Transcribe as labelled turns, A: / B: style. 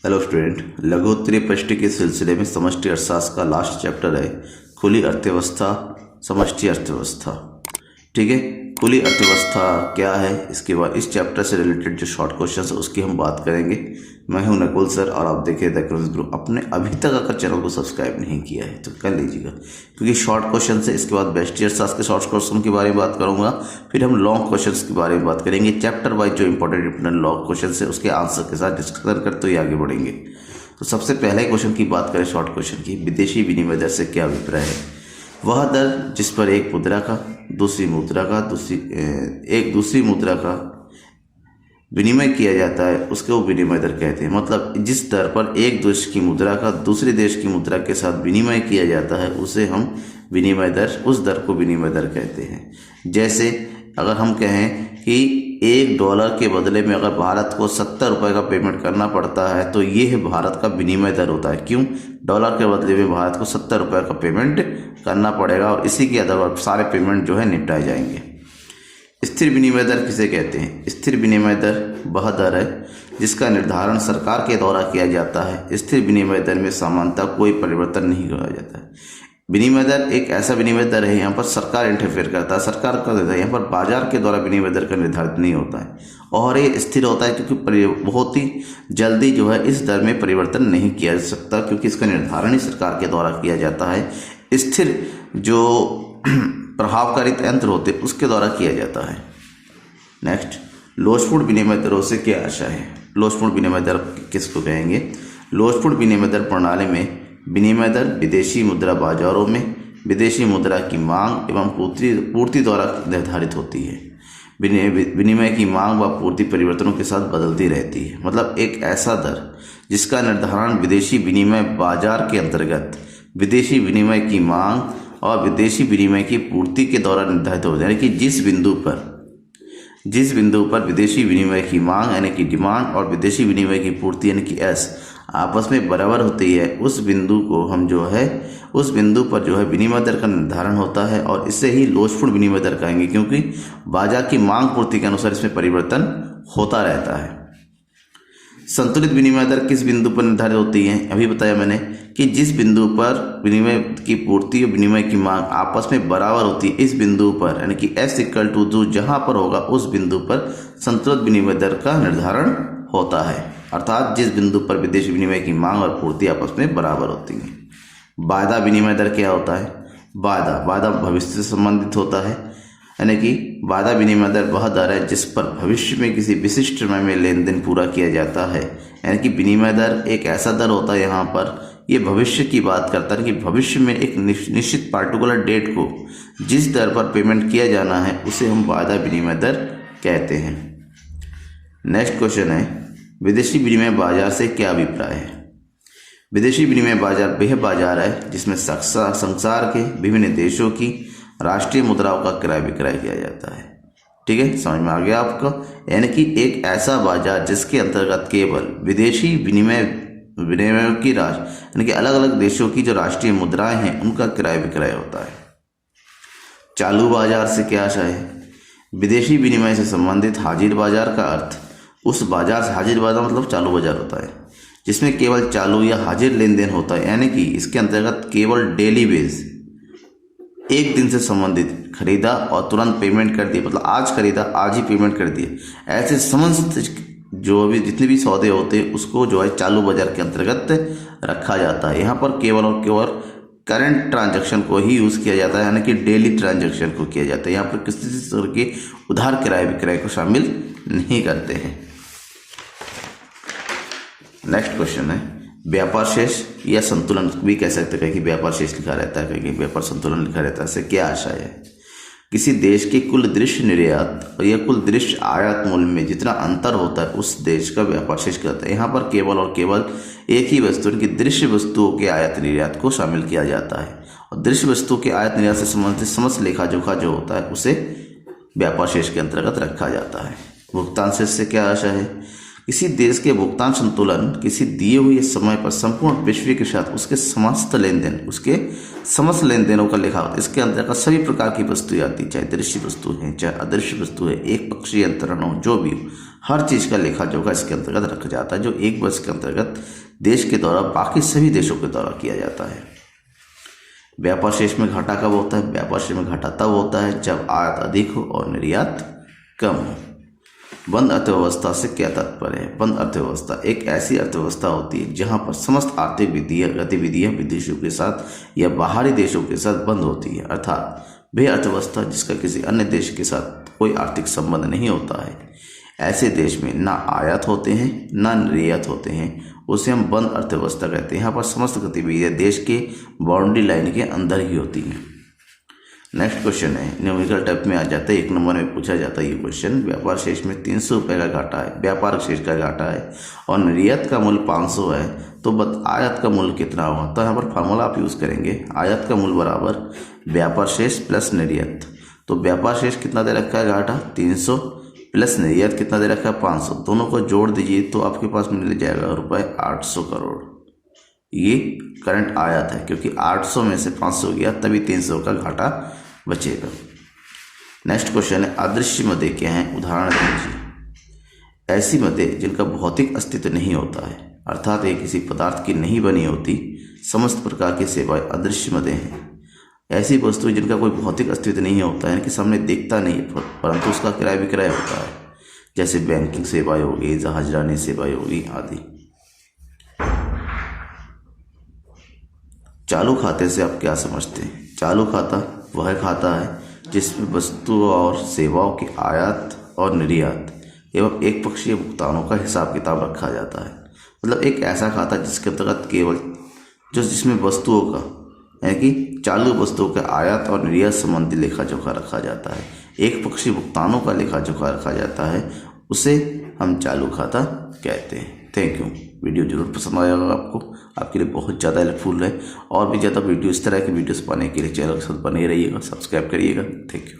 A: Hello student, लघुत्तरीय प्रश्न के सिलसिले में समष्टि अर्थशास्त्र का लास्ट चैप्टर है खुली अर्थव्यवस्था, समष्टि अर्थव्यवस्था। ठीक है, खुली अर्थव्यवस्था क्या है, इसके बाद इस चैप्टर से रिलेटेड जो शॉर्ट क्वेश्चन है उसकी हम बात करेंगे। मैं हूं नकुल सर और आप देख रहे द क्विज ग्रुप। आपने अभी तक अगर चैनल को सब्सक्राइब नहीं किया है तो कर लीजिएगा, क्योंकि शॉर्ट क्वेश्चन से इसके बाद बेस्ट अर्थशास्त्र के शॉर्ट क्वेश्चन के बारे में बात करूंगा, फिर हम लॉन्ग क्वेश्चन के बारे में बात करेंगे। चैप्टर वाइज जो इंपॉर्टेंट लॉन्ग क्वेश्चन है उसके आंसर के साथ डिस्कशन करते हुए आगे बढ़ेंगे। तो सबसे पहले क्वेश्चन की बात करें, शॉर्ट क्वेश्चन की, विदेशी विनिमय दर से क्या अभिप्राय है। वह दर जिस पर एक मुद्रा का दूसरी मुद्रा का विनिमय किया जाता है उसको विनिमय दर कहते हैं। मतलब जिस दर पर एक देश की मुद्रा का दूसरे देश की मुद्रा के साथ विनिमय किया जाता है उसे हम विनिमय दर, उस दर को विनिमय दर कहते हैं। जैसे अगर हम कहें कि $1 के बदले में अगर भारत को 70 रुपये का पेमेंट करना पड़ता है तो ये है भारत का विनिमय दर होता है। क्यों? डॉलर के बदले में भारत को 70 रुपये का पेमेंट करना पड़ेगा और इसी के आधार पर सारे पेमेंट जो है निपटाए जाएंगे। स्थिर विनिमय दर किसे कहते हैं? स्थिर विनिमय दर वह दर है जिसका निर्धारण सरकार के द्वारा किया जाता है। स्थिर विनिमय दर में सामान्यतः कोई परिवर्तन नहीं किया जाता है। विनिमय दर एक ऐसा विनिमय दर है, यहाँ पर सरकार इंटरफेयर करता है, सरकार का देता है, यहाँ पर बाजार के द्वारा विनिमय दर का निर्धारित नहीं होता है और ये स्थिर होता है, क्योंकि बहुत ही जल्दी जो है इस दर में परिवर्तन नहीं किया जा सकता, क्योंकि इसका निर्धारण ही सरकार के द्वारा किया जाता है। स्थिर जो प्रभावकारी तंत्र होते उसके द्वारा किया जाता है। नेक्स्ट, लोचपूर्ण विनिमय दरों से क्या आशा है। लोचपूर्ण विनिमय दर किसको कहेंगे? लोचपूर्ण विनिमय दर प्रणाली में विनिमय दर विदेशी मुद्रा बाजारों में विदेशी मुद्रा की मांग एवं पूर्ति द्वारा निर्धारित होती है। विनिमय की मांग व पूर्ति परिवर्तनों के साथ बदलती रहती है। मतलब एक ऐसा दर जिसका निर्धारण विदेशी विनिमय बाजार के अंतर्गत विदेशी विनिमय की मांग और विदेशी विनिमय की पूर्ति के द्वारा निर्धारित होता है। यानी कि जिस बिंदु पर विदेशी विनिमय की मांग यानी कि डिमांड और विदेशी विनिमय की पूर्ति यानी कि एस आपस में बराबर होती है, उस बिंदु पर जो है विनिमय दर का निर्धारण होता है और इसे ही लोचपूर्ण विनिमय दर कहेंगे, क्योंकि बाजार की मांग पूर्ति के अनुसार इसमें परिवर्तन होता रहता है। संतुलित विनिमय दर किस बिंदु पर निर्धारित होती है? अभी बताया मैंने कि जिस बिंदु पर विनिमय की पूर्ति और विनिमय की मांग आपस में बराबर होती है, इस बिंदु पर यानी कि S=2 जहां पर होगा उस बिंदु पर संतुलित विनिमय दर का निर्धारण होता है। अर्थात जिस बिंदु पर विदेशी विनिमय की मांग और पूर्ति आपस में बराबर होती है। वायदा विनिमय दर क्या होता है? वायदा भविष्य से संबंधित होता है, यानी कि वायदा विनिमय दर वह दर है जिस पर भविष्य में किसी विशिष्ट समय में लेन देन पूरा किया जाता है। यानी कि विनिमय दर एक ऐसा दर होता है, यहाँ पर ये भविष्य की बात करता है कि भविष्य में एक निश्चित पार्टिकुलर डेट को जिस दर पर पेमेंट किया जाना है उसे हम वायदा विनिमय दर कहते हैं। नेक्स्ट क्वेश्चन है, विदेशी विनिमय बाजार से क्या अभिप्राय है। विदेशी विनिमय बाजार वह बाजार है जिसमें संसार के विभिन्न देशों की राष्ट्रीय मुद्राओं का क्रय विक्रय किया जाता है। ठीक है, समझ में आ गया आपको? यानी कि एक ऐसा बाजार जिसके अंतर्गत केवल विदेशी विनिमय की यानी कि अलग अलग देशों की जो राष्ट्रीय मुद्राएं हैं उनका क्रय विक्रय होता है। चालू बाजार से क्या आशा है? विदेशी विनिमय से संबंधित हाजिर बाजार का अर्थ उस बाजार से, हाजिर बाजार मतलब चालू बाजार होता है जिसमें केवल चालू या हाजिर लेन देन होता है। यानी कि इसके अंतर्गत केवल डेली बेस, एक दिन से संबंधित खरीदा और तुरंत पेमेंट कर दिया, मतलब आज खरीदा आज ही पेमेंट कर दिया, ऐसे समस्त जो भी जितने भी सौदे होते हैं उसको जो है चालू बाजार के अंतर्गत रखा जाता है। यहाँ पर केवल और केवल करंट ट्रांजैक्शन को ही यूज़ किया जाता है, यानी कि डेली ट्रांजैक्शन को किया जाता है। यहाँ पर किसी तरह के उधार क्रय विक्रय को शामिल नहीं करते हैं। नेक्स्ट क्वेश्चन है, व्यापार शेष या संतुलन भी कह सकते हैं कि व्यापार शेष लिखा रहता है, कहीं व्यापार संतुलन लिखा रहता है। इससे क्या आशय है? किसी देश के कुल दृश्य निर्यात और या कुल दृश्य आयात मूल्य में जितना अंतर होता है उस देश का व्यापार शेष कहता है। यहाँ पर केवल और केवल एक ही वस्तु की दृश्य वस्तुओं के आयात निर्यात को शामिल किया जाता है और दृश्य वस्तु के आयात निर्यात से संबंधित समस्त लेखा जोखा जो होता है उसे व्यापार शेष के अंतर्गत रखा जाता है। भुगतान शेष से क्या आशा है? किसी देश के भुगतान संतुलन किसी दिए हुए समय पर संपूर्ण विश्व के साथ उसके समस्त लेन देनों का लेखा होता है। इसके अंतर्गत सभी प्रकार की वस्तुएं आती, चाहे दृश्य वस्तु है चाहे अदृश्य वस्तु है, एक पक्षीय अंतरण हो, जो भी हो, हर चीज़ का लेखा जोखा इसके अंतर्गत रखा जाता है, जो एक वर्ष के अंतर्गत देश के द्वारा बाकी सभी देशों के द्वारा किया जाता है। व्यापार शेष में घाटा कब होता है? व्यापार शेष में घाटा तब होता है जब आयात अधिक हो और निर्यात कम हो। बंद अर्थव्यवस्था से क्या तात्पर्य है? बंद अर्थव्यवस्था एक ऐसी अर्थव्यवस्था होती है जहां पर समस्त आर्थिक गतिविधियां विदेशों के साथ या बाहरी देशों के साथ बंद होती है, अर्थात वे अर्थव्यवस्था जिसका किसी अन्य देश के साथ कोई आर्थिक संबंध नहीं होता है। ऐसे देश में ना आयात होते हैं ना निर्यात होते हैं, उसे हम बंद अर्थव्यवस्था कहते हैं। यहाँ पर समस्त गतिविधियाँ देश के बाउंड्री लाइन के अंदर ही होती हैं। नेक्स्ट क्वेश्चन है, न्यूमेरिकल टाइप में आ जाता है, 1 नंबर में पूछा जाता है ये क्वेश्चन। व्यापार शेष में 300 रुपये का घाटा है, व्यापार शेष का घाटा है और निर्यात का मूल्य 500 है, तो आयात का मूल्य कितना होगा? तो यहाँ पर फार्मूला आप यूज़ करेंगे, आयात का मूल्य बराबर व्यापार शेष प्लस निर्यात। तो व्यापार शेष कितना दे रखा है घाटा 300 प्लस निर्यात कितना दे रखा है 500, दोनों को जोड़ दीजिए तो आपके पास मिल जाएगा रुपये 800 करोड़। ये करंट आयात है, क्योंकि 800 में से 500 गया तभी 300 का घाटा बचेगा। नेक्स्ट क्वेश्चन है, अदृश्य मदें क्या हैं? उदाहरण दीजिए। ऐसी मदें जिनका भौतिक अस्तित्व नहीं होता है, अर्थात ये किसी पदार्थ की नहीं बनी होती, समस्त प्रकार की सेवाएं अदृश्य मदें हैं। ऐसी वस्तुएं जिनका कोई भौतिक अस्तित्व नहीं होता है, इनके सामने दिखता नहीं परंतु उसका क्रय विक्रय होता है, जैसे बैंकिंग सेवाएं होगी, जहाजरानी सेवाएं होगी आदि। चालू खाते से आप क्या समझते हैं? चालू खाता वह खाता है जिसमें वस्तुओं और सेवाओं की आयात और निर्यात एवं एक पक्षीय भुगतानों का हिसाब किताब रखा जाता है। मतलब एक ऐसा खाता जिसके अंतर्गत केवल जिसमें वस्तुओं का यानी कि चालू वस्तुओं के आयात और निर्यात संबंधी लेखा जोखा रखा जाता है, एक पक्षीय भुगतानों का लेखा जोखा रखा जाता है, उसे हम चालू खाता कहते हैं। Thank you. वीडियो जरूर पसंद आया होगा आपको, आपके लिए बहुत ज़्यादा हेल्पफुल है। और भी ज़्यादा वीडियो इस तरह की वीडियोस पाने के लिए चैनल के साथ बने रहिएगा, सब्सक्राइब करिएगा। Thank you.